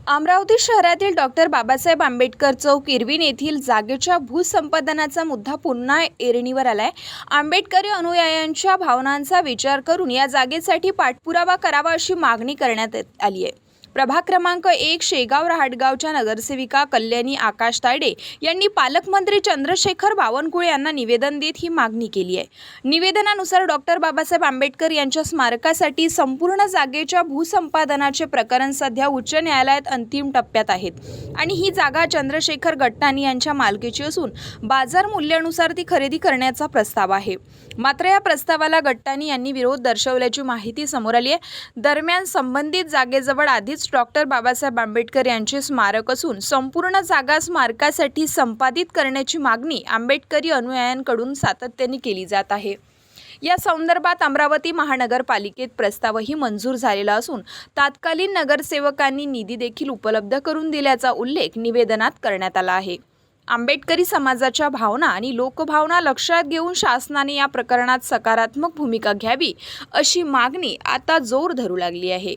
अमरावती शहरातील डॉक्टर बाबासाहेब आंबेडकर चौक इरविन येथील जागेच्या भूसंपादनाचा मुद्दा पुन्हा ऐरणीवर आलाय। आंबेडकरी अनुयायांच्या भावनांचा विचार करून या जागेसाठी पाठपुरावा करावा अशी मागणी करण्यात आली आहे। प्रभाग क्रमांक 1 शेगाव रहाटगावच्या नगरसेविका कल्याणी आकाश तायडे यांनी पालकमंत्री चंद्रशेखर बावनकुळे यांना निवेदन देत ही मागणी केली आहे। निवेदनानुसार डॉक्टर बाबासाहेब आंबेडकर यांच्या स्मारकासाठी संपूर्ण जागेच्या भूसंपादनाचे प्रकरण सध्या उच्च न्यायालयात अंतिम टप्प्यात आहेत आणि ही जागा चंद्रशेखर गट्टाणी यांच्या मालकीची असून बाजार मूल्यानुसार ती खरेदी करण्याचा प्रस्ताव आहे। मात्र या प्रस्तावाला गट्टाणी यांनी विरोध दर्शवल्याची माहिती समोर आली आहे। दरम्यान संबंधित जागेजवळ आधीच डॉक्टर बाबासाहेब आंबेडकर यांचे स्मारक असून संपूर्ण जागा स्मारकासाठी संपादित करण्याची मागणी आंबेडकरी अनुयायांकडून सातत्याने केली जात आहे। या संदर्भात अमरावती महानगरपालिकेत प्रस्तावही मंजूर झालेला असून तत्कालीन नगरसेवकांनी निधी देखील उपलब्ध करून दिल्याचा उल्लेख निवेदनात करण्यात आला आहे। आंबेडकरी समाजाच्या भावना आणि लोकभावना लक्षात घेऊन शासनाने या प्रकरणात सकारात्मक भूमिका घ्यावी अशी मागणी आता जोर धरू लागली आहे।